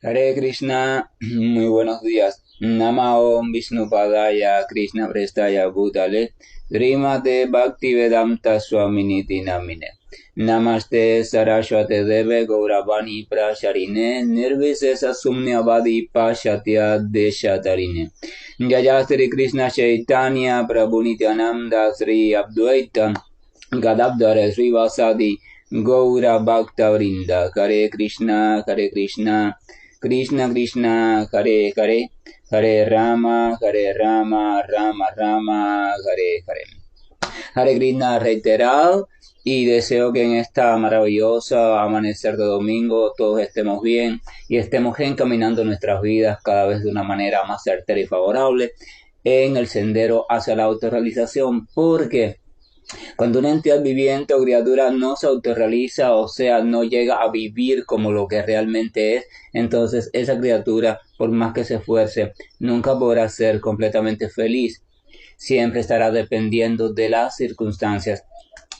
Hare Krishna, muy buenos días. Namaom Vishnupadaya Krishna Prestaya Bhutale Srimate Bhaktivedanta Swaminiti Namine Namaste Saraswate Deve Gauravani Prasharine Nirvisesa Sumnyavadi Pashatya Deshatarine Jaya Sri Krishna Chaitanya Prabhu Nityananda Sri Advaita Gadadhara Sri Vasadi Gaura Bhakta Vrinda Hare Krishna Hare Krishna Krishna Krishna Hare Hare Hare Rama Rama Rama Hare Hare. Hare Krishna reiterado y deseo que en esta maravillosa amanecer de domingo todos estemos bien y estemos encaminando nuestras vidas cada vez de una manera más certera y favorable en el sendero hacia la autorrealización, porque cuando una entidad viviente o criatura no se autorrealiza, o sea, no llega a vivir como lo que realmente es, entonces esa criatura, por más que se esfuerce, nunca podrá ser completamente feliz. Siempre estará dependiendo de las circunstancias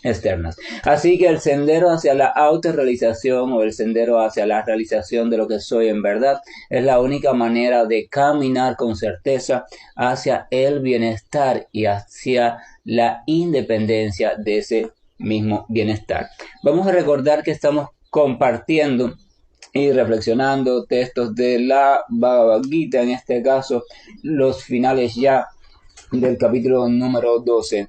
externas. Así que el sendero hacia la autorrealización o el sendero hacia la realización de lo que soy en verdad es la única manera de caminar con certeza hacia el bienestar y hacia la independencia de ese mismo bienestar. Vamos a recordar que estamos compartiendo y reflexionando textos de la Bhagavad Gita, en este caso los finales ya del capítulo número 12.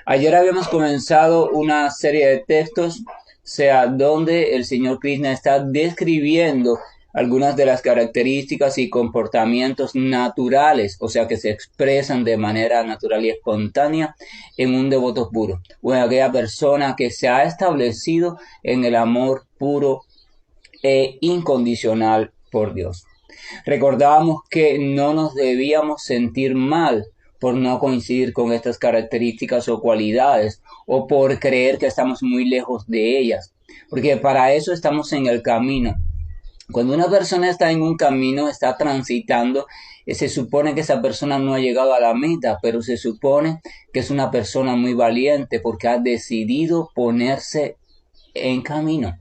Ayer habíamos comenzado una serie de textos, sea donde el señor Krishna está describiendo algunas de las características y comportamientos naturales, o sea que se expresan de manera natural y espontánea en un devoto puro, o en aquella persona que se ha establecido en el amor puro e incondicional por Dios. Recordábamos que no nos debíamos sentir mal por no coincidir con estas características o cualidades, o por creer que estamos muy lejos de ellas, porque para eso estamos en el camino. Cuando una persona está en un camino, está transitando, se supone que esa persona no ha llegado a la meta, pero se supone que es una persona muy valiente porque ha decidido ponerse en camino.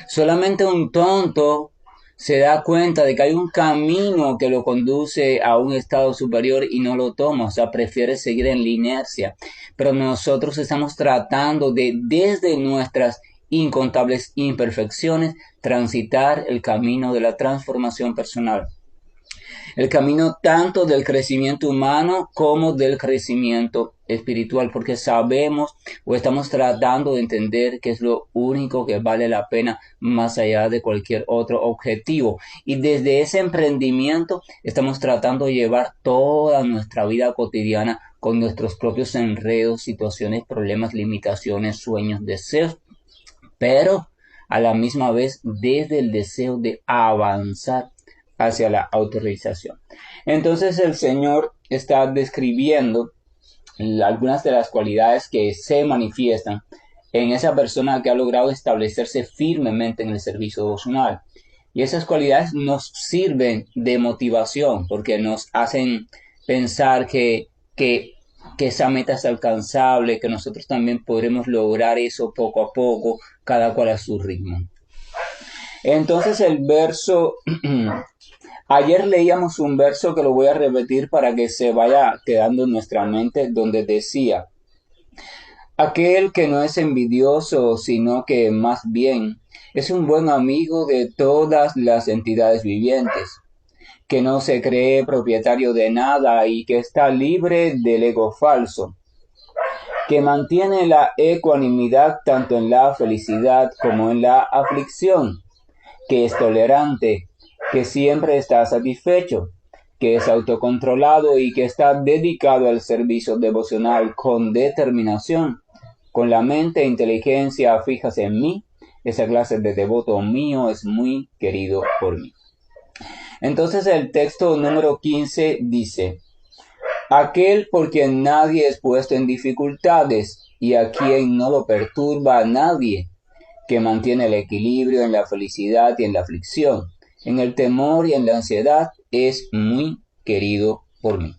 Solamente un tonto se da cuenta de que hay un camino que lo conduce a un estado superior y no lo toma, o sea, prefiere seguir en la inercia. Pero nosotros estamos tratando de, desde nuestras incontables imperfecciones, transitar el camino de la transformación personal. El camino tanto del crecimiento humano como del crecimiento espiritual, porque sabemos o estamos tratando de entender que es lo único que vale la pena más allá de cualquier otro objetivo. Y desde ese emprendimiento estamos tratando de llevar toda nuestra vida cotidiana con nuestros propios enredos, situaciones, problemas, limitaciones, sueños, deseos, pero a la misma vez desde el deseo de avanzar hacia la autorrealización. Entonces el Señor está describiendo algunas de las cualidades que se manifiestan en esa persona que ha logrado establecerse firmemente en el servicio devocional. Y esas cualidades nos sirven de motivación porque nos hacen pensar que esa meta es alcanzable, que nosotros también podremos lograr eso poco a poco, cada cual a su ritmo. Entonces el verso ayer leíamos un verso que lo voy a repetir para que se vaya quedando en nuestra mente, donde decía: aquel que no es envidioso, sino que más bien es un buen amigo de todas las entidades vivientes, que no se cree propietario de nada y que está libre del ego falso, que mantiene la ecuanimidad tanto en la felicidad como en la aflicción, que es tolerante, que siempre está satisfecho, que es autocontrolado y que está dedicado al servicio devocional con determinación, con la mente e inteligencia fijas en mí. Esa clase de devoto mío es muy querido por mí. Entonces el texto número 15 dice: aquel por quien nadie es puesto en dificultades y a quien no lo perturba a nadie, que mantiene el equilibrio en la felicidad y en la aflicción, en el temor y en la ansiedad, es muy querido por mí.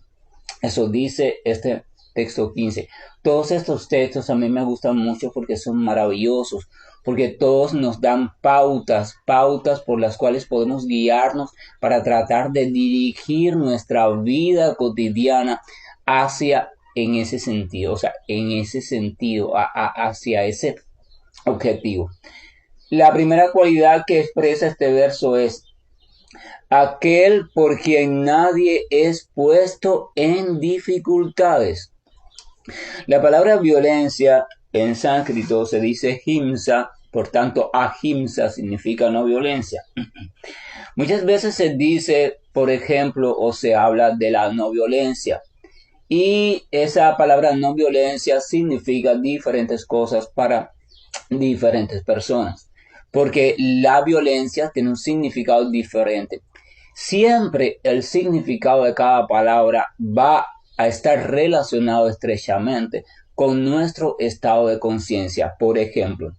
Eso dice este texto 15. Todos estos textos a mí me gustan mucho porque son maravillosos, porque todos nos dan pautas por las cuales podemos guiarnos para tratar de dirigir nuestra vida cotidiana hacia en ese sentido, o sea, en ese sentido, hacia ese objetivo. La primera cualidad que expresa este verso es aquel por quien nadie es puesto en dificultades. La palabra violencia en sánscrito se dice himsa, por tanto ahimsa significa no violencia. Muchas veces se dice, por ejemplo, o se habla de la no violencia. Y esa palabra no violencia significa diferentes cosas para diferentes personas, porque la violencia tiene un significado diferente. Siempre el significado de cada palabra va a estar relacionado estrechamente con nuestro estado de conciencia. Por ejemplo,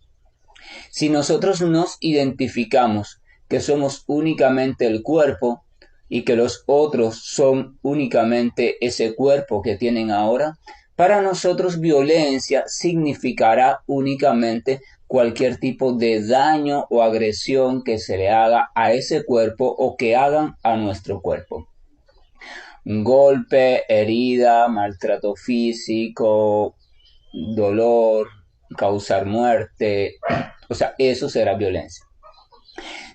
si nosotros nos identificamos que somos únicamente el cuerpo y que los otros son únicamente ese cuerpo que tienen ahora, para nosotros violencia significará únicamente cualquier tipo de daño o agresión que se le haga a ese cuerpo o que hagan a nuestro cuerpo. Golpe, herida, maltrato físico, dolor, causar muerte, o sea, eso será violencia.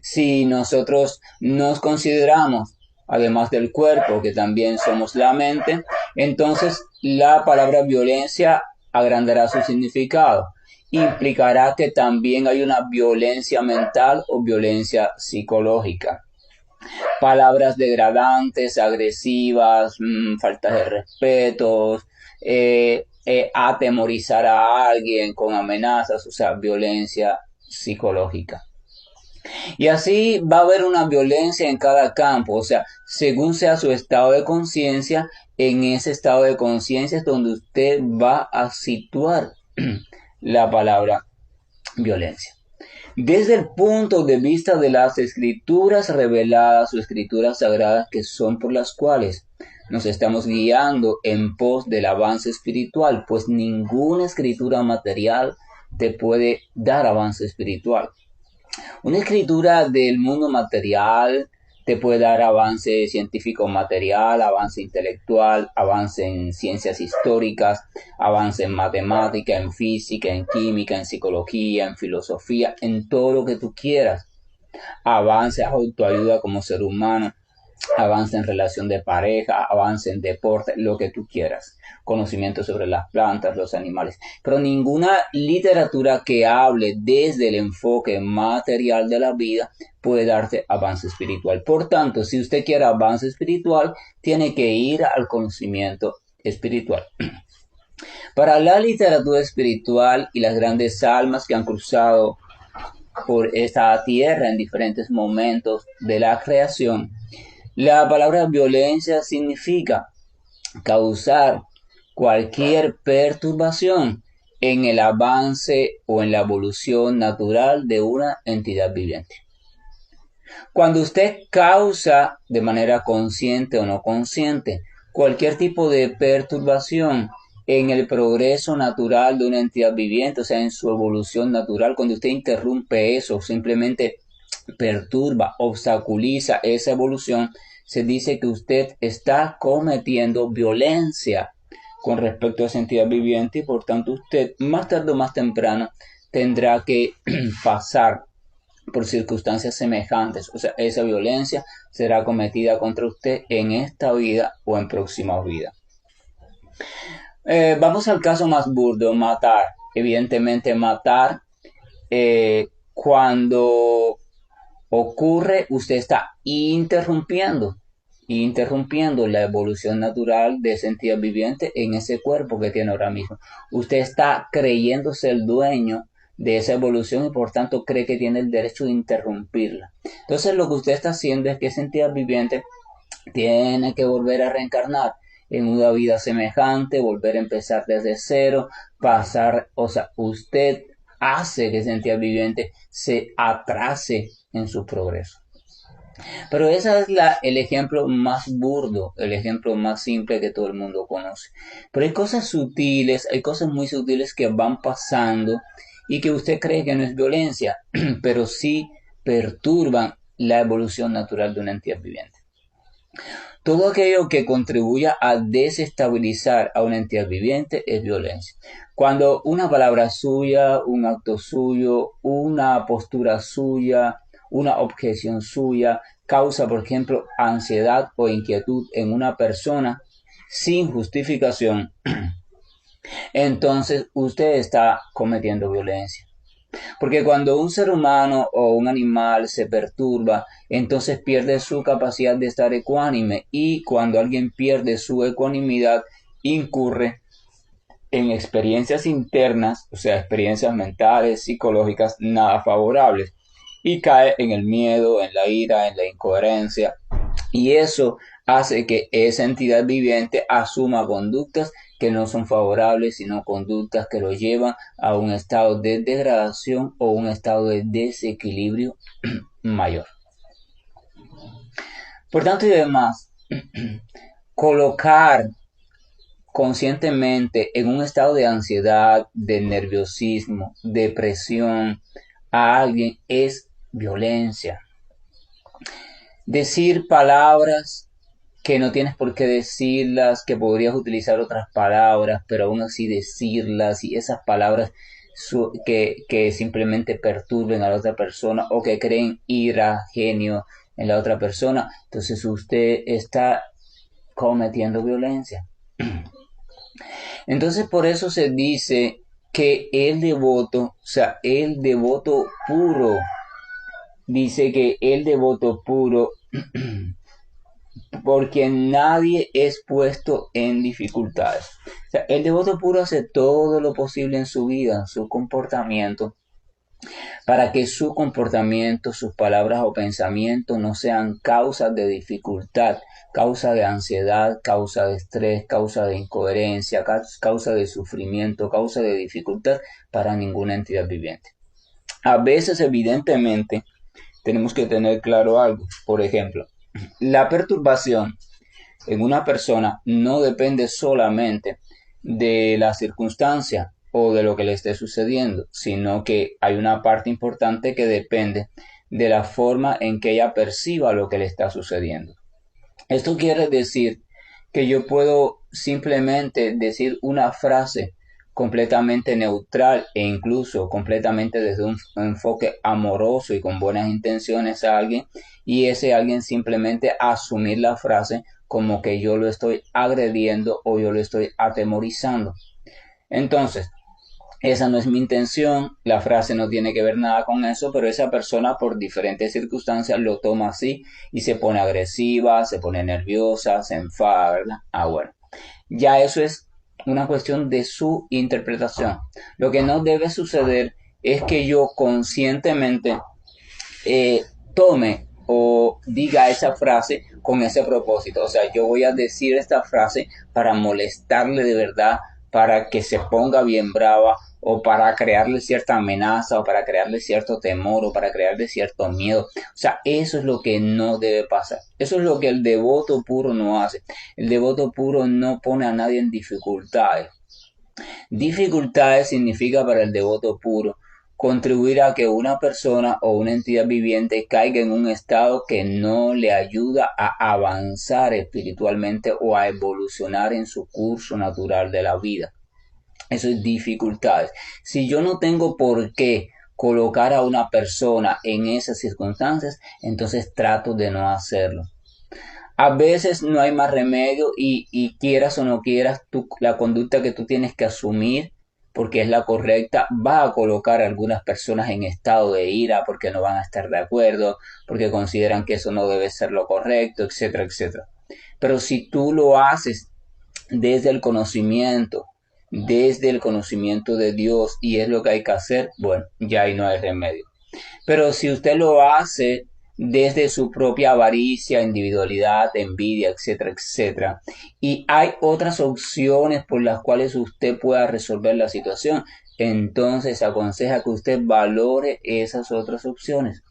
Si nosotros nos consideramos, además del cuerpo, que también somos la mente, entonces la palabra violencia agrandará su significado. Implicará que también hay una violencia mental o violencia psicológica. Palabras degradantes, agresivas, faltas de respeto, atemorizar a alguien con amenazas, o sea, violencia psicológica. Y así va a haber una violencia en cada campo, o sea, según sea su estado de conciencia, en ese estado de conciencia es donde usted va a situar la palabra violencia. Desde el punto de vista de las escrituras reveladas o escrituras sagradas que son por las cuales nos estamos guiando en pos del avance espiritual, pues ninguna escritura material te puede dar avance espiritual. Una escritura del mundo material te puede dar avance científico material, avance intelectual, avance en ciencias históricas, avance en matemática, en física, en química, en psicología, en filosofía, en todo lo que tú quieras. Avance a autoayuda como ser humano, avance en relación de pareja, avance en deporte, lo que tú quieras. Conocimiento sobre las plantas, los animales. Pero ninguna literatura que hable desde el enfoque material de la vida puede darte avance espiritual. Por tanto, si usted quiere avance espiritual, tiene que ir al conocimiento espiritual. Para la literatura espiritual y las grandes almas que han cruzado por esta tierra en diferentes momentos de la creación, la palabra violencia significa causar cualquier perturbación en el avance o en la evolución natural de una entidad viviente. Cuando usted causa de manera consciente o no consciente cualquier tipo de perturbación en el progreso natural de una entidad viviente, o sea, en su evolución natural, cuando usted interrumpe eso, simplemente perturba, obstaculiza esa evolución, se dice que usted está cometiendo violencia con respecto a esa entidad viviente y por tanto usted más tarde o más temprano tendrá que pasar por circunstancias semejantes, o sea, esa violencia será cometida contra usted en esta vida o en próxima vida. Vamos al caso más burdo, matar. Evidentemente matar cuando ocurre, usted está interrumpiendo la evolución natural de esa entidad viviente en ese cuerpo que tiene ahora mismo. Usted está creyéndose el dueño de esa evolución y por tanto cree que tiene el derecho de interrumpirla. Entonces lo que usted está haciendo es que esa entidad viviente tiene que volver a reencarnar en una vida semejante, volver a empezar desde cero, pasar, o sea, usted hace que esa entidad viviente se atrase en su progreso. Pero ese es el ejemplo más burdo, el ejemplo más simple que todo el mundo conoce. Pero hay cosas sutiles, hay cosas muy sutiles que van pasando y que usted cree que no es violencia, pero sí perturban la evolución natural de una entidad viviente. Todo aquello que contribuya a desestabilizar a una entidad viviente es violencia. Cuando una palabra suya, un acto suyo, una postura suya, una objeción suya causa, por ejemplo, ansiedad o inquietud en una persona sin justificación, entonces usted está cometiendo violencia. Porque cuando un ser humano o un animal se perturba, entonces pierde su capacidad de estar ecuánime, y cuando alguien pierde su ecuanimidad, incurre en experiencias internas, o sea, experiencias mentales, psicológicas, nada favorables, y cae en el miedo, en la ira, en la incoherencia, y eso hace que esa entidad viviente asuma conductas que no son favorables, sino conductas que lo llevan a un estado de degradación o un estado de desequilibrio mayor. Por tanto y demás, colocar conscientemente en un estado de ansiedad, de nerviosismo, depresión a alguien es violencia. Decir palabras que no tienes por qué decirlas, que podrías utilizar otras palabras, pero aún así decirlas, y esas palabras que simplemente perturben a la otra persona o que creen ira, genio en la otra persona, entonces usted está cometiendo violencia. Entonces por eso se dice que el devoto, o sea, el devoto puro, dice que el devoto puro porque nadie es puesto en dificultades. O sea, el devoto puro hace todo lo posible en su vida, en su comportamiento, para que su comportamiento, sus palabras o pensamientos no sean causas de dificultad, causa de ansiedad, causa de estrés, causa de incoherencia, causa de sufrimiento, causa de dificultad para ninguna entidad viviente. A veces, evidentemente, tenemos que tener claro algo. Por ejemplo, la perturbación en una persona no depende solamente de la circunstancia o de lo que le esté sucediendo, sino que hay una parte importante que depende de la forma en que ella perciba lo que le está sucediendo. Esto quiere decir que yo puedo simplemente decir una frase completamente neutral e incluso completamente desde un enfoque amoroso y con buenas intenciones a alguien, y ese alguien simplemente asumir la frase como que yo lo estoy agrediendo o yo lo estoy atemorizando. Entonces, esa no es mi intención, la frase no tiene que ver nada con eso, pero esa persona por diferentes circunstancias lo toma así y se pone agresiva, se pone nerviosa, se enfada, ¿verdad? Bueno, ya eso es una cuestión de su interpretación. Lo que no debe suceder es que yo conscientemente tome o diga esa frase con ese propósito. O sea, yo voy a decir esta frase para molestarle de verdad, para que se ponga bien brava, o para crearle cierta amenaza, o para crearle cierto temor, o para crearle cierto miedo. O sea, eso es lo que no debe pasar. Eso es lo que el devoto puro no hace. El devoto puro no pone a nadie en dificultades. Dificultades significa para el devoto puro contribuir a que una persona o una entidad viviente caiga en un estado que no le ayuda a avanzar espiritualmente o a evolucionar en su curso natural de la vida. Eso es dificultades. Si yo no tengo por qué colocar a una persona en esas circunstancias, entonces trato de no hacerlo. A veces no hay más remedio y quieras o no quieras, la conducta que tú tienes que asumir, porque es la correcta, va a colocar a algunas personas en estado de ira porque no van a estar de acuerdo, porque consideran que eso no debe ser lo correcto, etcétera, etcétera. Pero si tú lo haces desde el conocimiento de Dios, y es lo que hay que hacer, bueno, ya ahí no hay remedio. Pero si usted lo hace desde su propia avaricia, individualidad, envidia, etcétera, etcétera, y hay otras opciones por las cuales usted pueda resolver la situación, entonces aconseja que usted valore esas otras opciones.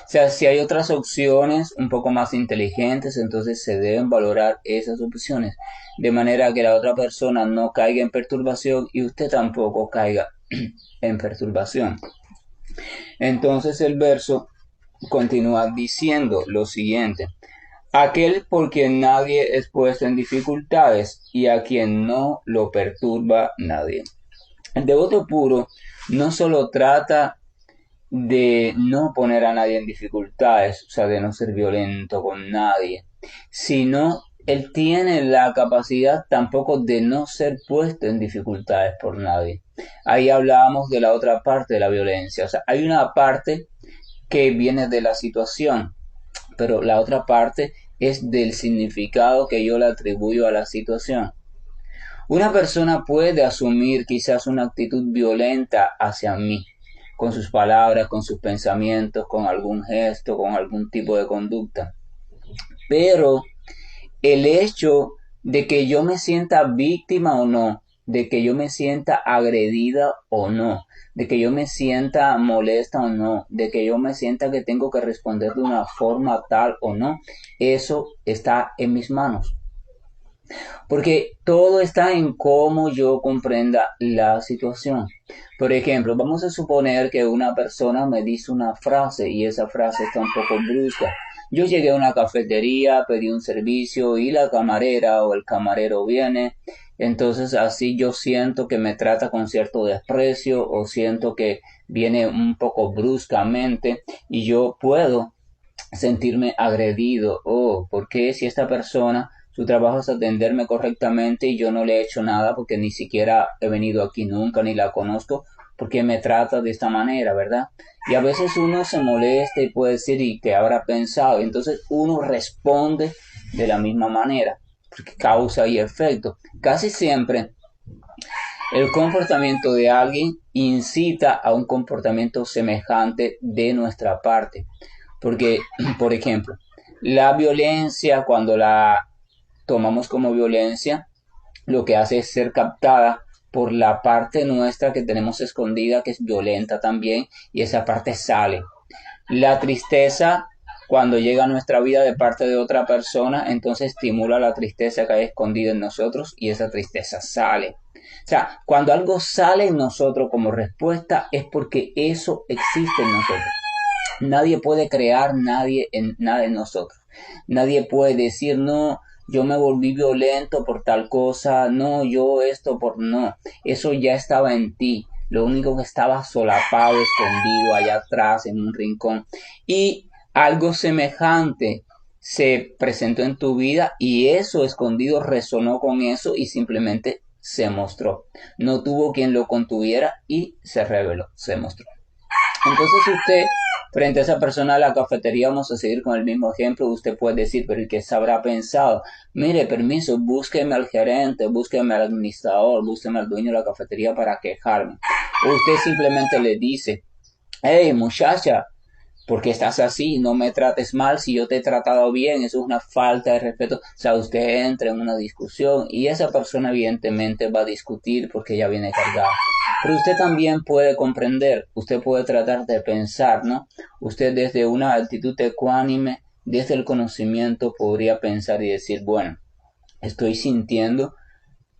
O sea, si hay otras opciones un poco más inteligentes, entonces se deben valorar esas opciones, de manera que la otra persona no caiga en perturbación y usted tampoco caiga en perturbación. Entonces el verso continúa diciendo lo siguiente: aquel por quien nadie es puesto en dificultades y a quien no lo perturba nadie. El devoto puro no solo trata de no poner a nadie en dificultades, o sea, de no ser violento con nadie, sino él tiene la capacidad tampoco de no ser puesto en dificultades por nadie. Ahí hablábamos de la otra parte de la violencia, o sea, hay una parte que viene de la situación, pero la otra parte es del significado que yo le atribuyo a la situación. Una persona puede asumir quizás una actitud violenta hacia mí, con sus palabras, con sus pensamientos, con algún gesto, con algún tipo de conducta. Pero el hecho de que yo me sienta víctima o no, de que yo me sienta agredida o no, de que yo me sienta molesta o no, de que yo me sienta que tengo que responder de una forma tal o no, eso está en mis manos. Porque todo está en cómo yo comprenda la situación. Por ejemplo, vamos a suponer que una persona me dice una frase y esa frase está un poco brusca. Yo llegué a una cafetería, pedí un servicio y la camarera o el camarero viene. Entonces así yo siento que me trata con cierto desprecio o siento que viene un poco bruscamente y yo puedo sentirme agredido. Oh, ¿por qué si esta persona su trabajo es atenderme correctamente y yo no le he hecho nada porque ni siquiera he venido aquí nunca ni la conozco? Porque me trata de esta manera, ¿verdad? Y a veces uno se molesta y puede decir, ¿y qué habrá pensado? Entonces uno responde de la misma manera, porque causa y efecto. Casi siempre el comportamiento de alguien incita a un comportamiento semejante de nuestra parte. Porque, por ejemplo, la violencia, cuando la tomamos como violencia, lo que hace es ser captada por la parte nuestra que tenemos escondida, que es violenta también, y esa parte sale. La tristeza, cuando llega a nuestra vida de parte de otra persona, entonces estimula la tristeza que hay escondida en nosotros y esa tristeza sale. O sea, cuando algo sale en nosotros como respuesta es porque eso existe en nosotros. Nadie puede crear nada en nosotros. Nadie puede decir, no, yo me volví violento por tal cosa, no, yo esto por no. Eso ya estaba en ti. Lo único que estaba solapado, escondido allá atrás en un rincón. Y algo semejante se presentó en tu vida y eso escondido resonó con eso y simplemente se mostró. No tuvo quien lo contuviera y se reveló, se mostró. Entonces usted, frente a esa persona de la cafetería, vamos a seguir con el mismo ejemplo, usted puede decir, pero ¿y qué se habrá pensado? Mire, permiso, búsqueme al gerente, búsqueme al administrador, búsqueme al dueño de la cafetería para quejarme. O usted simplemente le dice, hey muchacha, ¿por qué estás así? No me trates mal si yo te he tratado bien, eso es una falta de respeto. O sea, usted entra en una discusión y esa persona evidentemente va a discutir porque ya viene cargada. Pero usted también puede comprender, usted puede tratar de pensar, ¿no? Usted desde una actitud ecuánime, desde el conocimiento podría pensar y decir, bueno, estoy sintiendo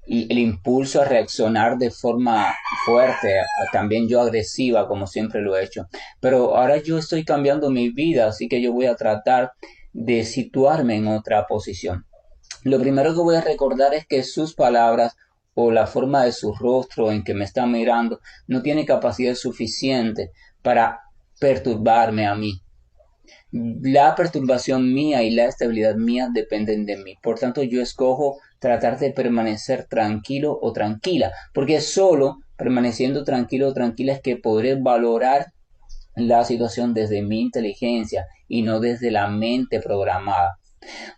el impulso a reaccionar de forma fuerte, también yo agresiva, como siempre lo he hecho. Pero ahora yo estoy cambiando mi vida, así que yo voy a tratar de situarme en otra posición. Lo primero que voy a recordar es que sus palabras o la forma de su rostro en que me está mirando no tiene capacidad suficiente para perturbarme a mí. La perturbación mía y la estabilidad mía dependen de mí. Por tanto, yo escojo tratar de permanecer tranquilo o tranquila, porque solo permaneciendo tranquilo o tranquila es que podré valorar la situación desde mi inteligencia y no desde la mente programada.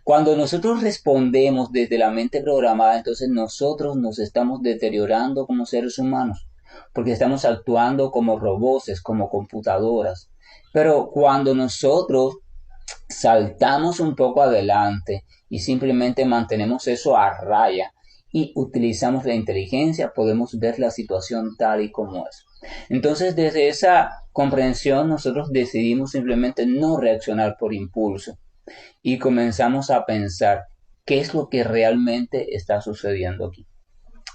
Cuando nosotros respondemos desde la mente programada, entonces nosotros nos estamos deteriorando como seres humanos, porque estamos actuando como robots, como computadoras. Pero cuando nosotros saltamos un poco adelante y simplemente mantenemos eso a raya y utilizamos la inteligencia, podemos ver la situación tal y como es. Entonces, desde esa comprensión, nosotros decidimos simplemente no reaccionar por impulso y comenzamos a pensar qué es lo que realmente está sucediendo aquí.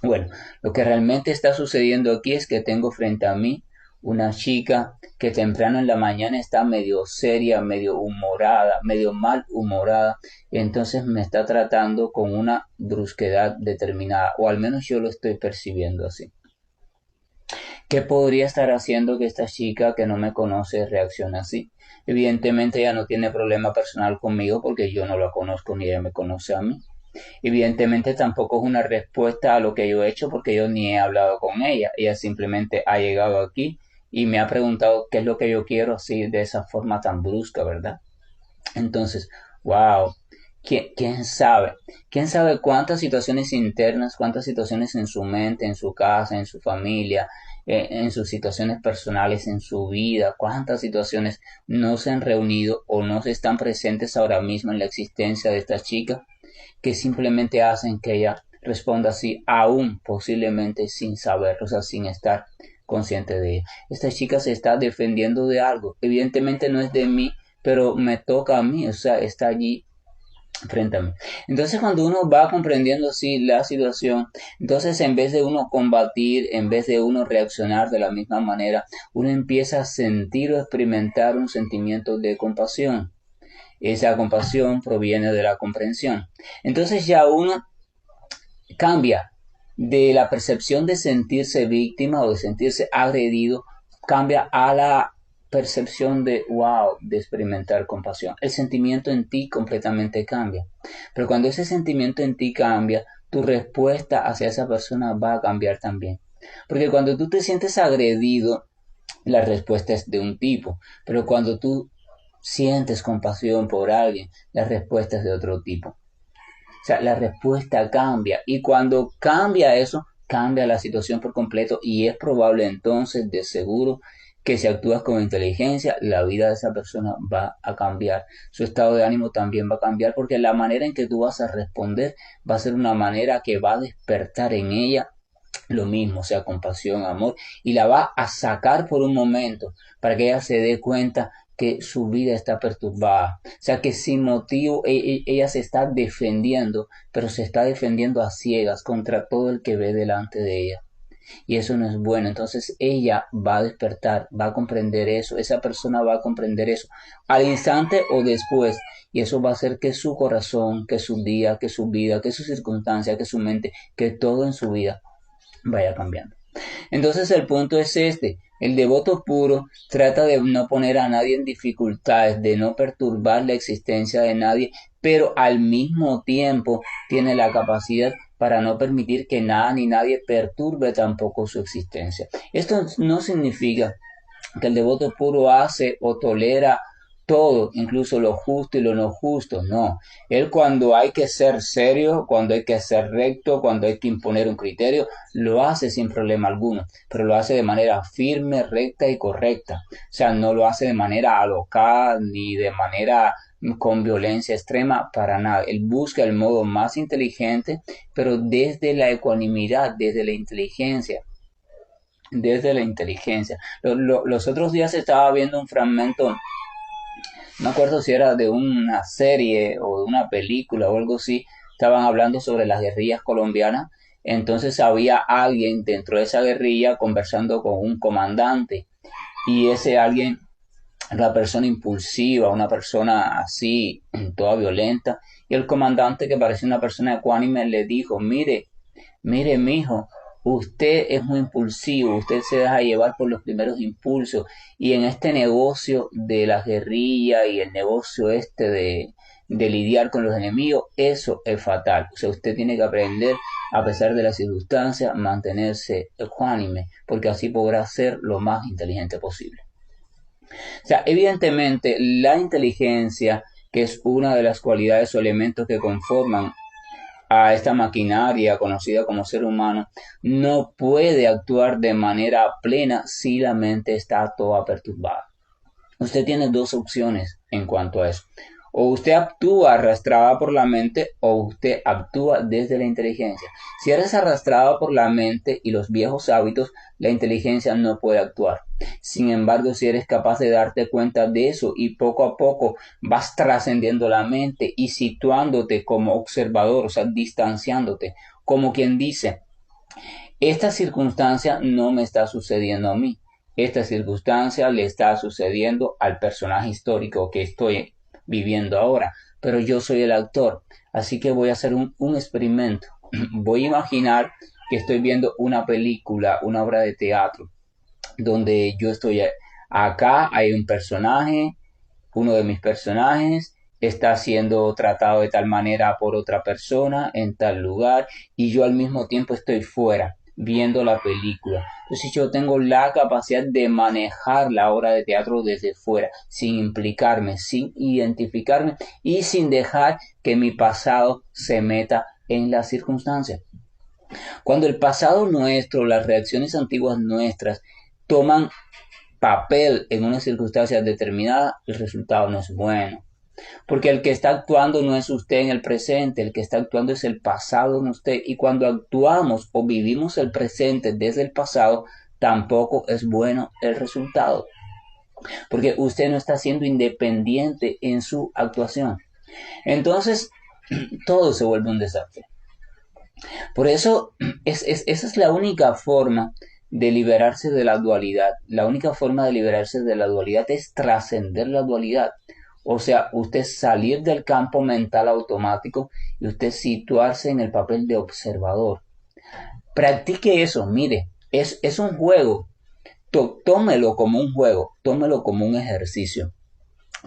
Bueno, lo que realmente está sucediendo aquí es que tengo frente a mí una chica que temprano en la mañana está medio seria, medio humorada, medio mal humorada, y entonces me está tratando con una brusquedad determinada, o al menos yo lo estoy percibiendo así. ¿Qué podría estar haciendo que esta chica que no me conoce reaccione así? Evidentemente ella no tiene problema personal conmigo porque yo no la conozco ni ella me conoce a mí. Evidentemente tampoco es una respuesta a lo que yo he hecho porque yo ni he hablado con ella. Ella simplemente ha llegado aquí y me ha preguntado qué es lo que yo quiero así de esa forma tan brusca, ¿verdad? Entonces, wow, ¿quién sabe? ¿Quién sabe cuántas situaciones internas, cuántas situaciones en su mente, en su casa, en su familia, en sus situaciones personales, en su vida, cuántas situaciones no se han reunido o no se están presentes ahora mismo en la existencia de esta chica que simplemente hacen que ella responda así, aún posiblemente sin saber, o sea, sin estar consciente de ella. Esta chica se está defendiendo de algo, evidentemente no es de mí, pero me toca a mí, o sea, está allí frente a mí. Entonces cuando uno va comprendiendo así la situación, entonces en vez de uno combatir, en vez de uno reaccionar de la misma manera, uno empieza a sentir o experimentar un sentimiento de compasión. Esa compasión proviene de la comprensión. Entonces ya uno cambia de la percepción de sentirse víctima o de sentirse agredido, cambia a la percepción de wow, de experimentar compasión. El sentimiento en ti completamente cambia. Pero cuando ese sentimiento en ti cambia, tu respuesta hacia esa persona va a cambiar también. Porque cuando tú te sientes agredido, la respuesta es de un tipo. Pero cuando tú sientes compasión por alguien, la respuesta es de otro tipo. O sea, la respuesta cambia y cuando cambia eso, cambia la situación por completo y es probable entonces, de seguro, que si actúas con inteligencia, la vida de esa persona va a cambiar. Su estado de ánimo también va a cambiar porque la manera en que tú vas a responder va a ser una manera que va a despertar en ella lo mismo, o sea, compasión, amor, y la va a sacar por un momento para que ella se dé cuenta que su vida está perturbada. O sea, que sin motivo ella se está defendiendo, pero se está defendiendo a ciegas contra todo el que ve delante de ella. Y eso no es bueno. Entonces ella va a despertar, va a comprender eso, esa persona va a comprender eso al instante o después. Y eso va a hacer que su corazón, que su día, que su vida, que su circunstancia, que su mente, que todo en su vida vaya cambiando. Entonces el punto es este, el devoto puro trata de no poner a nadie en dificultades, de no perturbar la existencia de nadie, pero al mismo tiempo tiene la capacidad para no permitir que nada ni nadie perturbe tampoco su existencia. Esto no significa que el devoto puro hace o tolera todo, incluso lo justo y lo no justo, no. Él cuando hay que ser serio, cuando hay que ser recto, cuando hay que imponer un criterio, lo hace sin problema alguno, pero lo hace de manera firme, recta y correcta. O sea, no lo hace de manera alocada ni de manera con violencia extrema para nada. Él busca el modo más inteligente, pero desde la ecuanimidad, desde la inteligencia, desde la inteligencia. Los otros días estaba viendo un fragmento, no me acuerdo si era de una serie o de una película o algo así, estaban hablando sobre las guerrillas colombianas, entonces había alguien dentro de esa guerrilla conversando con un comandante y ese alguien, una persona impulsiva, una persona así, toda violenta, y el comandante que parecía una persona ecuánime le dijo, mire, mijo, usted es muy impulsivo, usted se deja llevar por los primeros impulsos y en este negocio de la guerrilla y el negocio este de lidiar con los enemigos, eso es fatal. O sea, usted tiene que aprender, a pesar de las circunstancias, mantenerse ecuánime, porque así podrá ser lo más inteligente posible. O sea, evidentemente la inteligencia, que es una de las cualidades o elementos que conforman a esta maquinaria conocida como ser humano, no puede actuar de manera plena si la mente está toda perturbada. Usted tiene dos opciones en cuanto a eso. O usted actúa arrastrada por la mente o usted actúa desde la inteligencia. Si eres arrastrada por la mente y los viejos hábitos, la inteligencia no puede actuar. Sin embargo, si eres capaz de darte cuenta de eso y poco a poco vas trascendiendo la mente y situándote como observador, o sea, distanciándote, como quien dice, Esta circunstancia no me está sucediendo a mí. Esta circunstancia le está sucediendo al personaje histórico que estoy viviendo ahora. Pero yo soy el actor. Así que voy a hacer un experimento. Voy a imaginar que estoy viendo una película, una obra de teatro, donde yo estoy acá, hay un personaje, uno de mis personajes está siendo tratado de tal manera por otra persona en tal lugar y yo al mismo tiempo estoy fuera viendo la película. Entonces yo tengo la capacidad de manejar la obra de teatro desde fuera, sin implicarme, sin identificarme y sin dejar que mi pasado se meta en las circunstancias. Cuando el pasado nuestro, las reacciones antiguas nuestras toman papel en una circunstancia determinada, el resultado no es bueno. Porque el que está actuando no es usted en el presente, el que está actuando es el pasado en usted. Y cuando actuamos o vivimos el presente desde el pasado, tampoco es bueno el resultado. Porque usted no está siendo independiente en su actuación. Entonces, todo se vuelve un desastre. Por eso, esa es la única forma de liberarse de la dualidad. La única forma de liberarse de la dualidad es trascender la dualidad. O sea, usted salir del campo mental automático y usted situarse en el papel de observador. Practique eso, mire, es un juego. Tómelo como un juego, tómelo como un ejercicio.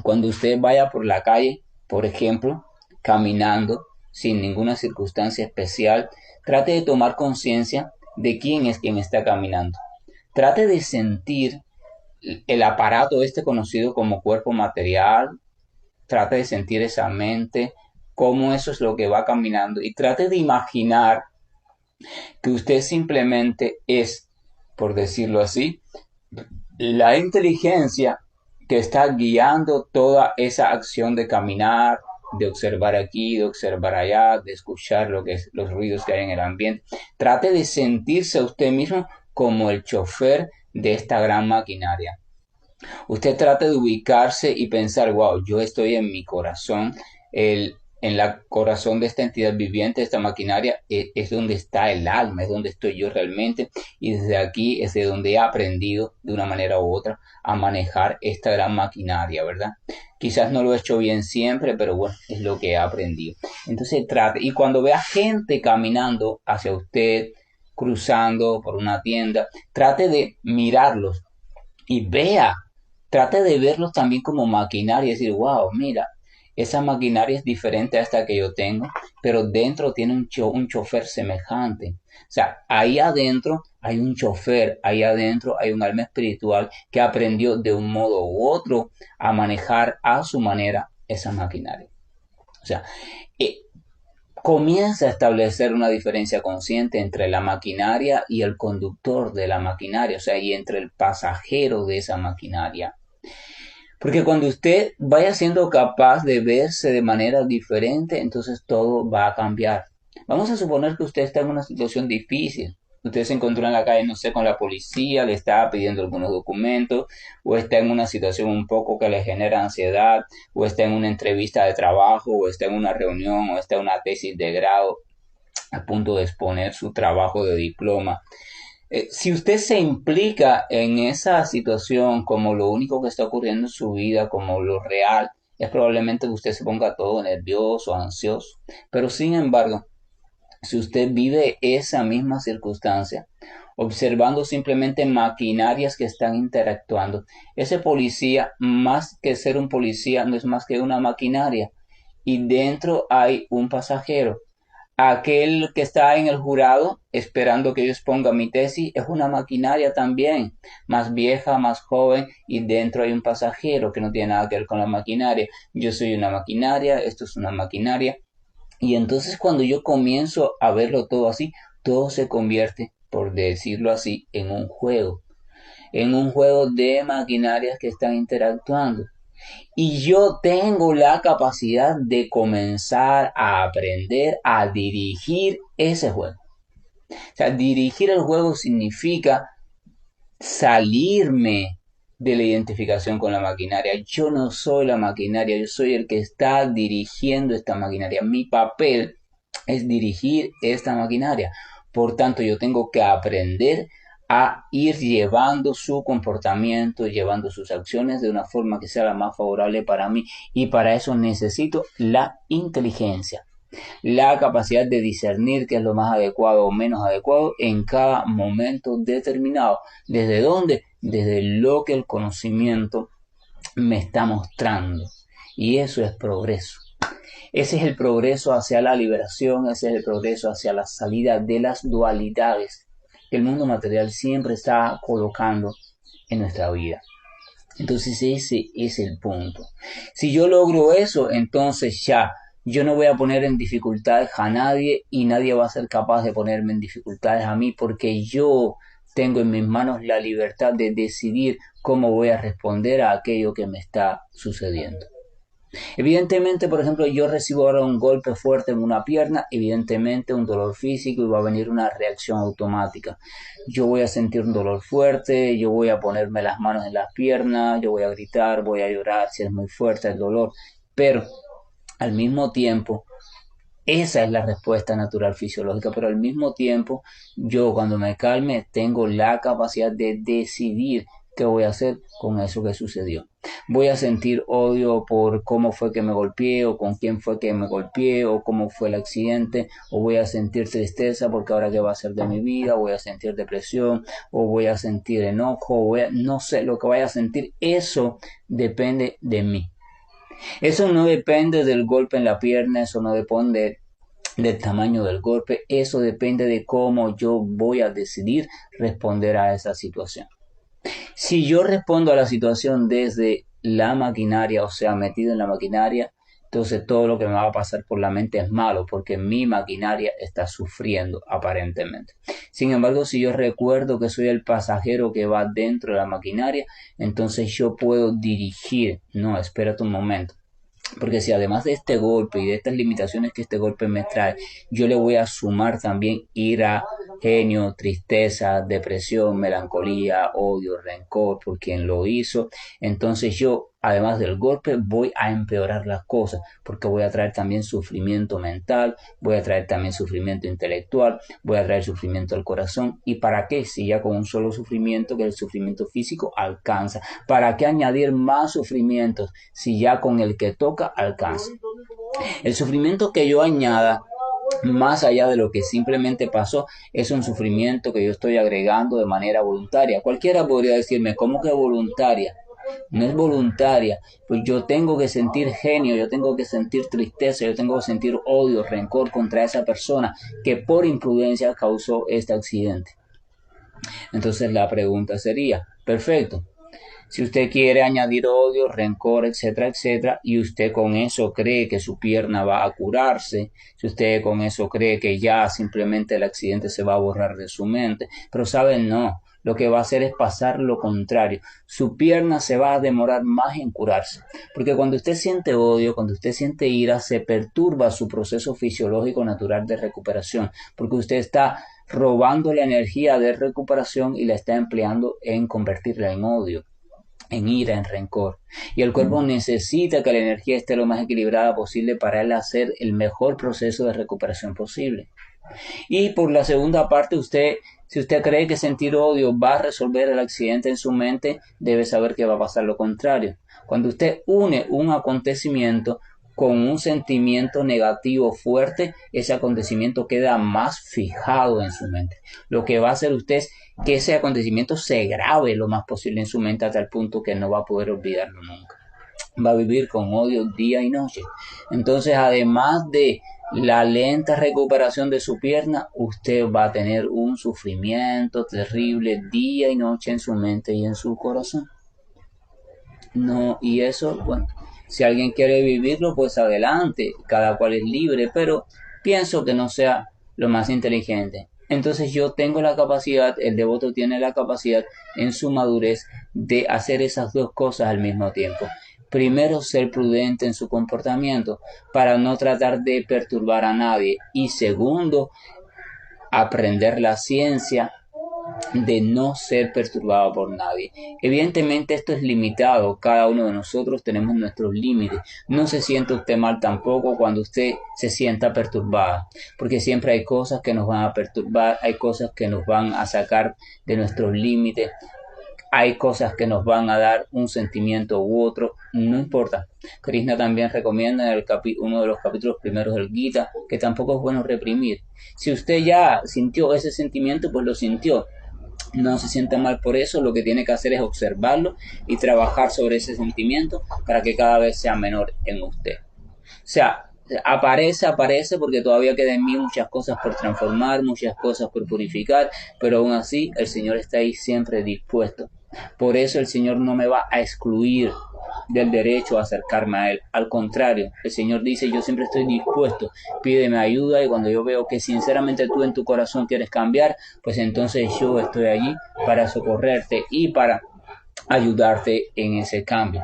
Cuando usted vaya por la calle, por ejemplo, caminando, sin ninguna circunstancia especial, trate de tomar conciencia de quién es quien está caminando. Trate de sentir el aparato este conocido como cuerpo material, trate de sentir esa mente, cómo eso es lo que va caminando y trate de imaginar que usted simplemente es, por decirlo así, la inteligencia que está guiando toda esa acción de caminar, de observar aquí, de observar allá, de escuchar lo que es, los ruidos que hay en el ambiente. Trate de sentirse a usted mismo como el chofer de esta gran maquinaria. Usted trate de ubicarse y pensar, wow, yo estoy en mi corazón, en la corazón de esta entidad viviente, de esta maquinaria, es donde está el alma, es donde estoy yo realmente, y desde aquí es de donde he aprendido de una manera u otra a manejar esta gran maquinaria, ¿verdad? Quizás no lo he hecho bien siempre, pero bueno, es lo que he aprendido. Entonces trate, y cuando vea gente caminando hacia usted, cruzando por una tienda, trate de mirarlos y vea, trate de verlos también como maquinaria, y decir, wow, mira, esa maquinaria es diferente a esta que yo tengo, pero dentro tiene un chofer semejante. O sea, ahí adentro hay un chofer, ahí adentro hay un alma espiritual que aprendió de un modo u otro a manejar a su manera esa maquinaria. O sea, eh, comienza a establecer una diferencia consciente entre la maquinaria y el conductor de la maquinaria, o sea, y entre el pasajero de esa maquinaria. Porque cuando usted vaya siendo capaz de verse de manera diferente, entonces todo va a cambiar. Vamos a suponer que usted está en una situación difícil. Usted se encontró en la calle, no sé, con la policía, le está pidiendo algunos documentos, o está en una situación un poco que le genera ansiedad, o está en una entrevista de trabajo, o está en una reunión, o está en una tesis de grado a punto de exponer su trabajo de diploma. Si usted se implica en esa situación como lo único que está ocurriendo en su vida, como lo real, es probablemente que usted se ponga todo nervioso, ansioso. Pero sin embargo, si usted vive esa misma circunstancia, observando simplemente maquinarias que están interactuando, ese policía, más que ser un policía, no es más que una maquinaria. Y dentro hay un pasajero. Aquel que está en el jurado esperando que yo exponga mi tesis es una maquinaria también, más vieja, más joven, y dentro hay un pasajero que no tiene nada que ver con la maquinaria. Yo soy una maquinaria, esto es una maquinaria. Y entonces cuando yo comienzo a verlo todo así, todo se convierte, por decirlo así, en un juego de maquinarias que están interactuando. Y yo tengo la capacidad de comenzar a aprender a dirigir ese juego. O sea, dirigir el juego significa salirme de la identificación con la maquinaria. Yo no soy la maquinaria, yo soy el que está dirigiendo esta maquinaria. Mi papel es dirigir esta maquinaria. Por tanto, yo tengo que aprender a ir llevando su comportamiento, llevando sus acciones de una forma que sea la más favorable para mí. Y para eso necesito la inteligencia, la capacidad de discernir qué es lo más adecuado o menos adecuado en cada momento determinado. ¿Desde dónde? Desde lo que el conocimiento me está mostrando. Y eso es progreso. Ese es el progreso hacia la liberación, ese es el progreso hacia la salida de las dualidades que el mundo material siempre está colocando en nuestra vida. Entonces ese es el punto. Si yo logro eso, entonces ya yo no voy a poner en dificultades a nadie y nadie va a ser capaz de ponerme en dificultades a mí, porque yo tengo en mis manos la libertad de decidir cómo voy a responder a aquello que me está sucediendo. Evidentemente, por ejemplo, yo recibo ahora un golpe fuerte en una pierna, evidentemente un dolor físico y va a venir una reacción automática. Yo voy a sentir un dolor fuerte, yo voy a ponerme las manos en las piernas, yo voy a gritar, voy a llorar si es muy fuerte el dolor, pero al mismo tiempo, esa es la respuesta natural fisiológica, pero al mismo tiempo, yo cuando me calme tengo la capacidad de decidir qué voy a hacer con eso que sucedió. Voy a sentir odio por cómo fue que me golpeé o con quién fue que me golpeé o cómo fue el accidente, o voy a sentir tristeza porque ahora qué va a ser de mi vida, voy a sentir depresión o voy a sentir enojo, no sé, lo que vaya a sentir, eso depende de mí. Eso no depende del golpe en la pierna, eso no depende del tamaño del golpe, eso depende de cómo yo voy a decidir responder a esa situación. Si yo respondo a la situación desde la maquinaria, o sea, metido en la maquinaria, entonces todo lo que me va a pasar por la mente es malo, porque mi maquinaria está sufriendo aparentemente. Sin embargo, si yo recuerdo que soy el pasajero que va dentro de la maquinaria, entonces yo puedo dirigir. No, espérate un momento. Porque si además de este golpe y de estas limitaciones que este golpe me trae, yo le voy a sumar también ira, genio, tristeza, depresión, melancolía, odio, rencor por quien lo hizo, entonces yo, además del golpe, voy a empeorar las cosas, porque voy a traer también sufrimiento mental, voy a traer también sufrimiento intelectual, voy a traer sufrimiento al corazón. ¿Y para qué? Si ya con un solo sufrimiento, que el sufrimiento físico alcanza. ¿Para qué añadir más sufrimientos si ya con el que toca alcanza? El sufrimiento que yo añada más allá de lo que simplemente pasó, es un sufrimiento que yo estoy agregando de manera voluntaria. Cualquiera podría decirme, ¿cómo que voluntaria? No es voluntaria, pues yo tengo que sentir genio, yo tengo que sentir tristeza, yo tengo que sentir odio, rencor contra esa persona que por imprudencia causó este accidente. Entonces la pregunta sería, perfecto, si usted quiere añadir odio, rencor, etcétera, etcétera, y usted con eso cree que su pierna va a curarse, si usted con eso cree que ya simplemente el accidente se va a borrar de su mente, pero saben, no, lo que va a hacer es pasar lo contrario. Su pierna se va a demorar más en curarse, porque cuando usted siente odio, cuando usted siente ira, se perturba su proceso fisiológico natural de recuperación, porque usted está robando la energía de recuperación y la está empleando en convertirla en odio, en ira, en rencor. Y el cuerpo necesita que la energía esté lo más equilibrada posible para él hacer el mejor proceso de recuperación posible. Y por la segunda parte, si usted cree que sentir odio va a resolver el accidente en su mente, debe saber que va a pasar lo contrario. Cuando usted une un acontecimiento con un sentimiento negativo fuerte, ese acontecimiento queda más fijado en su mente. Lo que va a hacer usted es que ese acontecimiento se grabe lo más posible en su mente hasta el punto que no va a poder olvidarlo nunca. Va a vivir con odio día y noche. Entonces, además de la lenta recuperación de su pierna, usted va a tener un sufrimiento terrible día y noche en su mente y en su corazón. No, y eso, bueno, si alguien quiere vivirlo, pues adelante, cada cual es libre, pero pienso que no sea lo más inteligente. Entonces yo tengo la capacidad, el devoto tiene la capacidad en su madurez de hacer esas dos cosas al mismo tiempo. Primero, ser prudente en su comportamiento para no tratar de perturbar a nadie. Y segundo, aprender la ciencia de no ser perturbado por nadie. Evidentemente esto es limitado, cada uno de nosotros tenemos nuestros límites. No se sienta usted mal tampoco cuando usted se sienta perturbada, porque siempre hay cosas que nos van a perturbar, hay cosas que nos van a sacar de nuestros límites, hay cosas que nos van a dar un sentimiento u otro, no importa. Krishna también recomienda en uno de los capítulos primeros del Gita que tampoco es bueno reprimir. Si usted ya sintió ese sentimiento, pues lo sintió. No se sienta mal por eso, lo que tiene que hacer es observarlo y trabajar sobre ese sentimiento para que cada vez sea menor en usted. O sea, aparece porque todavía queda en mí muchas cosas por transformar, muchas cosas por purificar, pero aún así el Señor está ahí siempre dispuesto. Por eso el Señor no me va a excluir del derecho a acercarme a Él. Al contrario, el Señor dice, yo siempre estoy dispuesto, pídeme ayuda, y cuando yo veo que sinceramente tú en tu corazón quieres cambiar, pues entonces yo estoy allí para socorrerte y para ayudarte en ese cambio.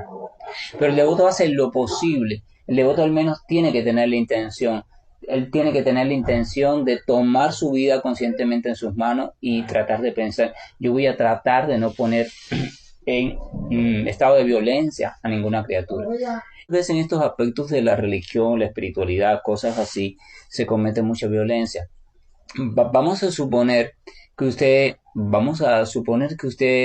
Pero el devoto va a hacer lo posible. El devoto al menos tiene que tener la intención. Él tiene que tener la intención de tomar su vida conscientemente en sus manos y tratar de pensar, yo voy a tratar de no poner en estado de violencia a ninguna criatura. A veces en estos aspectos de la religión, la espiritualidad, cosas así, se comete mucha violencia. Vamos a suponer que usted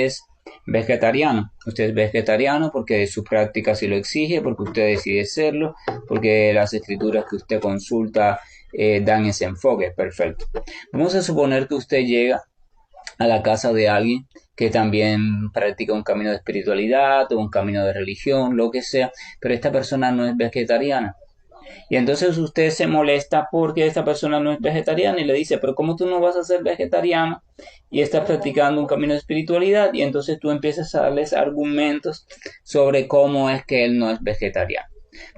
es vegetariano. Usted es vegetariano porque su práctica sí lo exige, porque usted decide serlo, porque las escrituras que usted consulta dan ese enfoque. Perfecto. Vamos a suponer que usted llega a la casa de alguien que también practica un camino de espiritualidad o un camino de religión, lo que sea, pero esta persona no es vegetariana. Y entonces usted se molesta porque esta persona no es vegetariana y le dice, pero ¿cómo tú no vas a ser vegetariano y estás practicando un camino de espiritualidad? Y entonces tú empiezas a darles argumentos sobre cómo es que él no es vegetariano.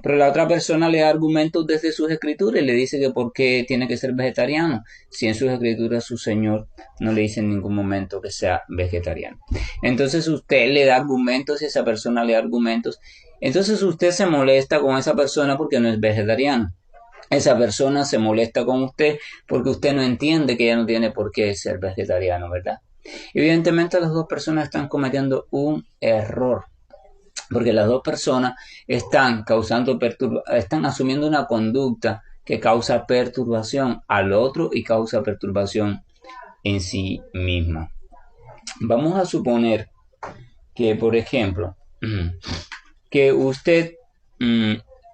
Pero la otra persona le da argumentos desde sus escrituras y le dice que por qué tiene que ser vegetariano, si en sus escrituras su Señor no le dice en ningún momento que sea vegetariano. Entonces usted le da argumentos y esa persona le da argumentos. Entonces usted se molesta con esa persona porque no es vegetariano. Esa persona se molesta con usted porque usted no entiende que ella no tiene por qué ser vegetariano, ¿verdad? Evidentemente las dos personas están cometiendo un error, porque las dos personas están asumiendo una conducta que causa perturbación al otro y causa perturbación en sí misma. Vamos a suponer que, por ejemplo, que usted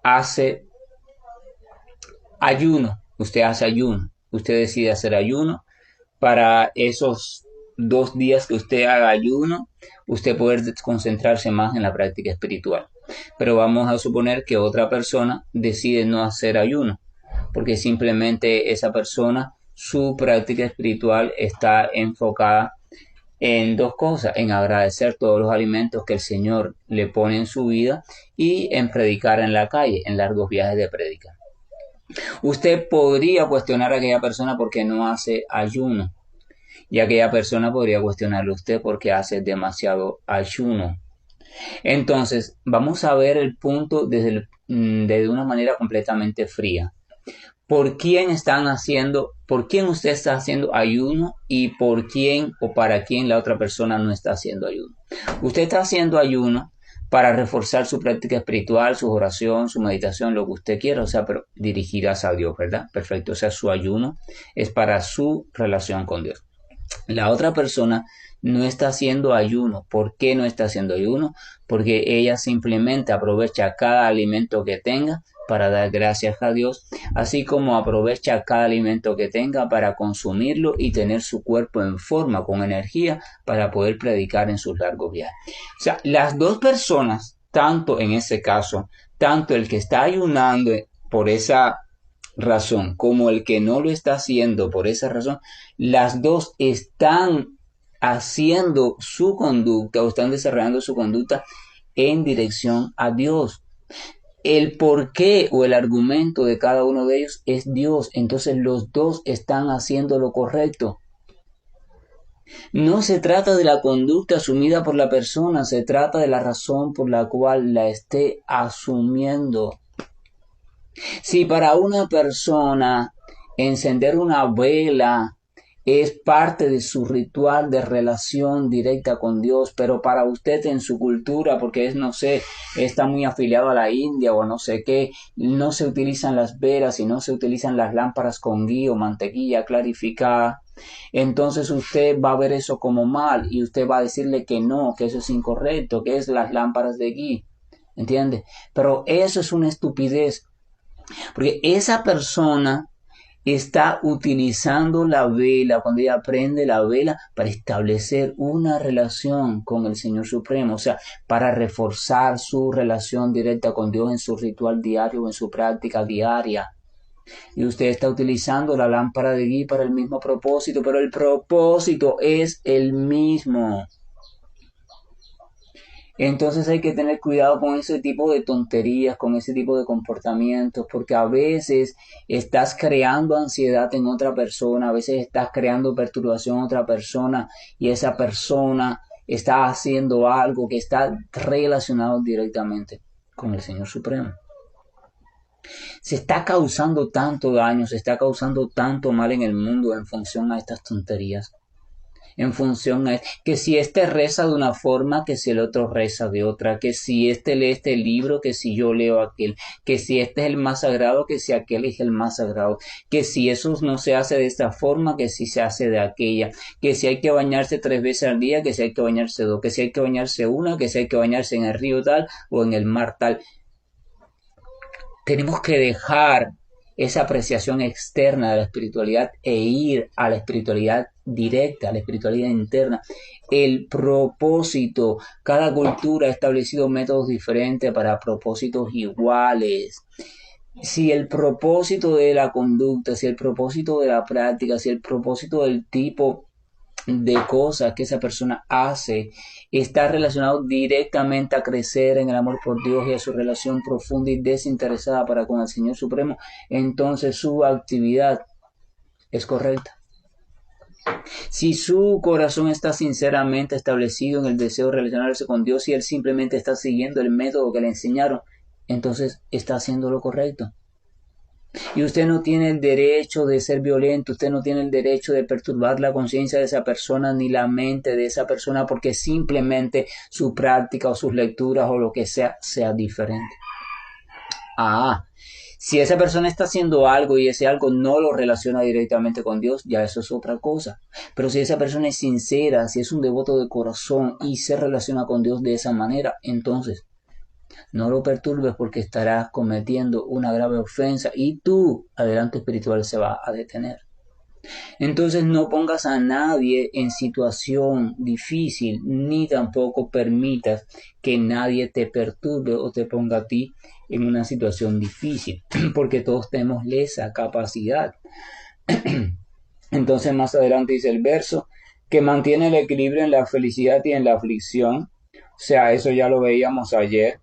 hace ayuno, usted decide hacer ayuno. Para esos 2 días que usted haga ayuno, usted poder concentrarse más en la práctica espiritual. Pero vamos a suponer que otra persona decide no hacer ayuno, porque simplemente esa persona, su práctica espiritual está enfocada en 2 cosas, en agradecer todos los alimentos que el Señor le pone en su vida y en predicar en la calle, en largos viajes de prédica. Usted podría cuestionar a aquella persona porque no hace ayuno, y aquella persona podría cuestionarle a usted porque hace demasiado ayuno. Entonces, vamos a ver el punto desde una manera completamente fría. ¿Por quién usted está haciendo ayuno y por quién o para quién la otra persona no está haciendo ayuno? Usted está haciendo ayuno para reforzar su práctica espiritual, su oración, su meditación, lo que usted quiera, o sea, pero dirigidas a Dios, ¿verdad? Perfecto, o sea, su ayuno es para su relación con Dios. La otra persona no está haciendo ayuno. ¿Por qué no está haciendo ayuno? Porque ella simplemente aprovecha cada alimento que tenga para dar gracias a Dios, así como aprovecha cada alimento que tenga para consumirlo y tener su cuerpo en forma, con energía, para poder predicar en sus largos viajes. O sea, las dos personas, tanto en ese caso, tanto el que está ayunando por esa razón como el que no lo está haciendo por esa razón, las dos están haciendo su conducta o están desarrollando su conducta en dirección a Dios. El porqué o el argumento de cada uno de ellos es Dios. Entonces los dos están haciendo lo correcto. No se trata de la conducta asumida por la persona, se trata de la razón por la cual la esté asumiendo. Si para una persona encender una vela es parte de su ritual de relación directa con Dios, pero para usted en su cultura, porque es, no sé, está muy afiliado a la India o no sé qué, no se utilizan las velas y no se utilizan las lámparas con ghee o mantequilla clarificada. Entonces usted va a ver eso como mal y usted va a decirle que no, que eso es incorrecto, que es las lámparas de ghee. ¿Entiende? Pero eso es una estupidez, porque esa persona está utilizando la vela, cuando ella prende la vela, para establecer una relación con el Señor Supremo, o sea, para reforzar su relación directa con Dios en su ritual diario o en su práctica diaria. Y usted está utilizando la lámpara de ghee para el mismo propósito, pero el propósito es el mismo. Entonces hay que tener cuidado con ese tipo de tonterías, con ese tipo de comportamientos, porque a veces estás creando ansiedad en otra persona, a veces estás creando perturbación en otra persona y esa persona está haciendo algo que está relacionado directamente con el Señor Supremo. Se está causando tanto daño, se está causando tanto mal en el mundo en función a estas tonterías, en función a que si este reza de una forma, que si el otro reza de otra, que si este lee este libro, que si yo leo aquel, que si este es el más sagrado, que si aquel es el más sagrado, que si eso no se hace de esta forma, que si se hace de aquella, que si hay que bañarse 3 veces al día, que si hay que bañarse 2, que si hay que bañarse una, que si hay que bañarse en el río tal o en el mar tal. Tenemos que dejar esa apreciación externa de la espiritualidad e ir a la espiritualidad directa, a la espiritualidad interna. El propósito, cada cultura ha establecido métodos diferentes para propósitos iguales. Si el propósito de la conducta, si el propósito de la práctica, si el propósito del tipo de cosas que esa persona hace está relacionado directamente a crecer en el amor por Dios y a su relación profunda y desinteresada para con el Señor Supremo, entonces su actividad es correcta. Si su corazón está sinceramente establecido en el deseo de relacionarse con Dios y él simplemente está siguiendo el método que le enseñaron, entonces está haciendo lo correcto. Y usted no tiene el derecho de ser violento, usted no tiene el derecho de perturbar la conciencia de esa persona ni la mente de esa persona porque simplemente su práctica o sus lecturas o lo que sea diferente. Si esa persona está haciendo algo y ese algo no lo relaciona directamente con Dios, ya eso es otra cosa. Pero si esa persona es sincera, si es un devoto de corazón y se relaciona con Dios de esa manera, entonces no lo perturbes porque estarás cometiendo una grave ofensa y tu adelanto espiritual se va a detener. Entonces no pongas a nadie en situación difícil, ni tampoco permitas que nadie te perturbe o te ponga a ti en una situación difícil, porque todos tenemos esa capacidad. Entonces más adelante dice el verso, que mantiene el equilibrio en la felicidad y en la aflicción. O sea, eso ya lo veíamos ayer.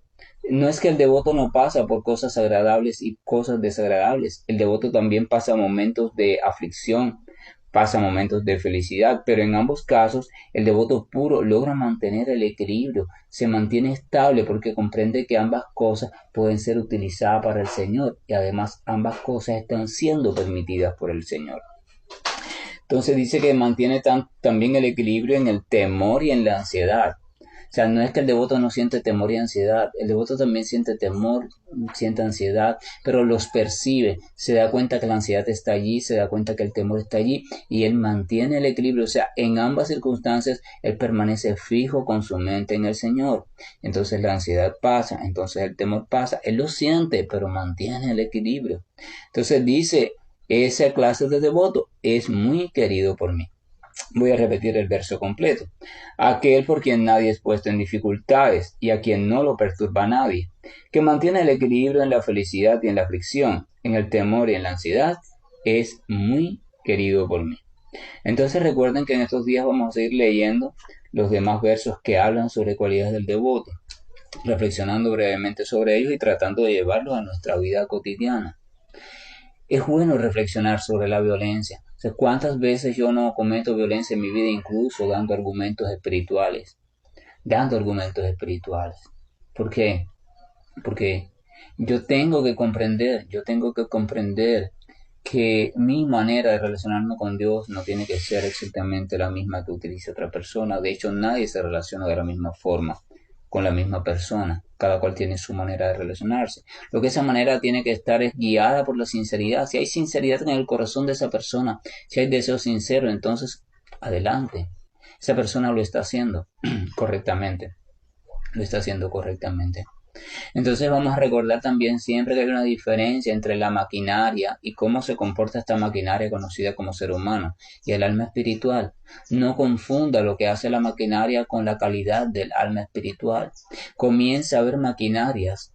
No es que el devoto no pasa por cosas agradables y cosas desagradables. El devoto también pasa momentos de aflicción, pasa momentos de felicidad, pero en ambos casos el devoto puro logra mantener el equilibrio, se mantiene estable porque comprende que ambas cosas pueden ser utilizadas para el Señor y además ambas cosas están siendo permitidas por el Señor. Entonces dice que mantiene también el equilibrio en el temor y en la ansiedad. O sea, no es que el devoto no siente temor y ansiedad, el devoto también siente temor, siente ansiedad, pero los percibe, se da cuenta que la ansiedad está allí, se da cuenta que el temor está allí y él mantiene el equilibrio, o sea, en ambas circunstancias él permanece fijo con su mente en el Señor. Entonces la ansiedad pasa, entonces el temor pasa, él lo siente, pero mantiene el equilibrio. Entonces dice, esa clase de devoto es muy querido por mí. Voy a repetir el verso completo. Aquel por quien nadie es puesto en dificultades y a quien no lo perturba nadie, que mantiene el equilibrio en la felicidad y en la aflicción, en el temor y en la ansiedad, es muy querido por mí. Entonces recuerden que en estos días vamos a ir leyendo los demás versos que hablan sobre cualidades del devoto, reflexionando brevemente sobre ellos y tratando de llevarlos a nuestra vida cotidiana. Es bueno reflexionar sobre la violencia. O sea, ¿cuántas veces yo no cometo violencia en mi vida, incluso dando argumentos espirituales? Dando argumentos espirituales. ¿Por qué? Porque yo tengo que comprender que mi manera de relacionarme con Dios no tiene que ser exactamente la misma que utilice otra persona. De hecho, nadie se relaciona de la misma forma con la misma persona. Cada cual tiene su manera de relacionarse. Lo que esa manera tiene que estar es guiada por la sinceridad. Si hay sinceridad en el corazón de esa persona, si hay deseo sincero, entonces adelante. Esa persona lo está haciendo correctamente. Lo está haciendo correctamente. Entonces vamos a recordar también siempre que hay una diferencia entre la maquinaria y cómo se comporta esta maquinaria conocida como ser humano y el alma espiritual. No confunda lo que hace la maquinaria con la calidad del alma espiritual. Comienza a ver maquinarias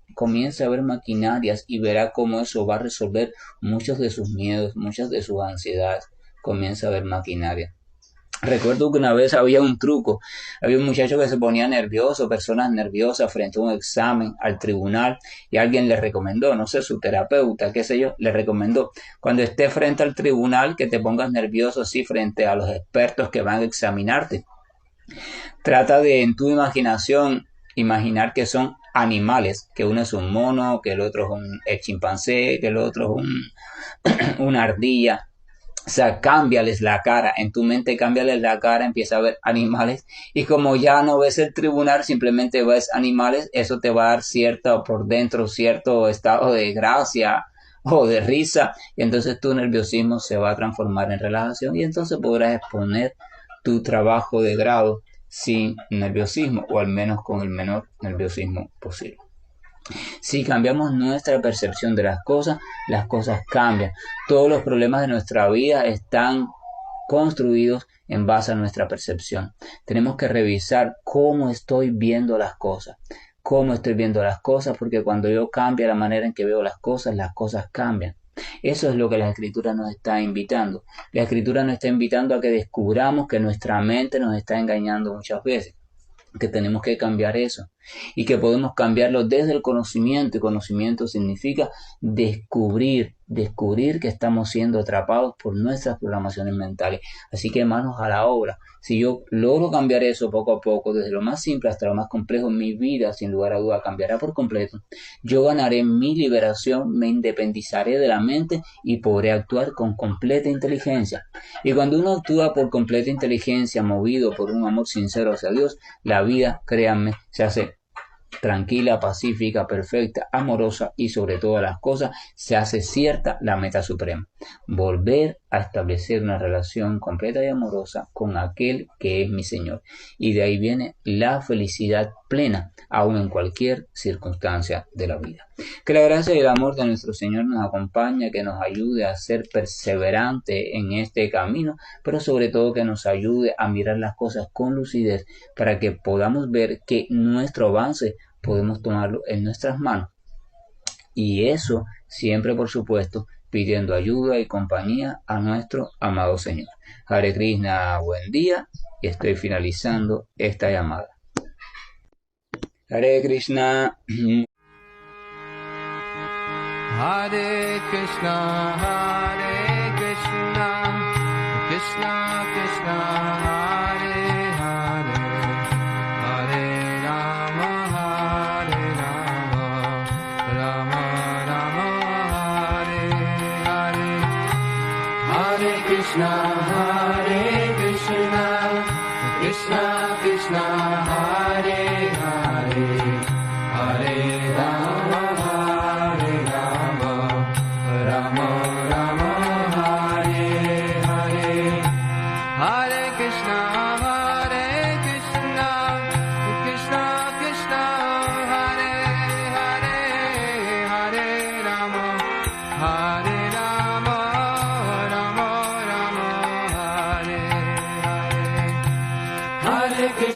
y verá cómo eso va a resolver muchos de sus miedos, muchas de sus ansiedades. Comienza a ver maquinaria. Recuerdo que una vez había un truco, había un muchacho que se ponía nervioso, personas nerviosas frente a un examen al tribunal y alguien le recomendó, no sé, su terapeuta, qué sé yo, le recomendó, cuando esté frente al tribunal que te pongas nervioso así frente a los expertos que van a examinarte. Trata de en tu imaginación imaginar que son animales, que uno es un mono, que el otro es un chimpancé, que el otro es una ardilla. O sea, cámbiales la cara, en tu mente cámbiales la cara, empieza a ver animales y como ya no ves el tribunal, simplemente ves animales, eso te va a dar cierto, por dentro, cierto estado de gracia o de risa y entonces tu nerviosismo se va a transformar en relajación y entonces podrás exponer tu trabajo de grado sin nerviosismo o al menos con el menor nerviosismo posible. Si cambiamos nuestra percepción de las cosas cambian. Todos los problemas de nuestra vida están construidos en base a nuestra percepción. Tenemos que revisar cómo estoy viendo las cosas. Cómo estoy viendo las cosas, porque cuando yo cambio la manera en que veo las cosas cambian. Eso es lo que la escritura nos está invitando. La escritura nos está invitando a que descubramos que nuestra mente nos está engañando muchas veces, que tenemos que cambiar eso y que podemos cambiarlo desde el conocimiento y conocimiento significa descubrir que estamos siendo atrapados por nuestras programaciones mentales. Así que manos a la obra. Si yo logro cambiar eso poco a poco, desde lo más simple hasta lo más complejo, mi vida sin lugar a duda cambiará por completo. Yo ganaré mi liberación, me independizaré de la mente y podré actuar con completa inteligencia. Y cuando uno actúa por completa inteligencia, movido por un amor sincero hacia Dios, la vida, créanme, se hace tranquila, pacífica, perfecta, amorosa y sobre todas las cosas se hace cierta la meta suprema. Volver a establecer una relación completa y amorosa con aquel que es mi Señor. Y de ahí viene la felicidad plena, aun en cualquier circunstancia de la vida. Que la gracia y el amor de nuestro Señor nos acompañe, que nos ayude a ser perseverante en este camino, pero sobre todo que nos ayude a mirar las cosas con lucidez para que podamos ver que nuestro avance podemos tomarlo en nuestras manos. Y eso siempre, por supuesto, pidiendo ayuda y compañía a nuestro amado Señor. Hare Krishna, buen día, y estoy finalizando esta llamada. Hare Krishna. Hare Krishna,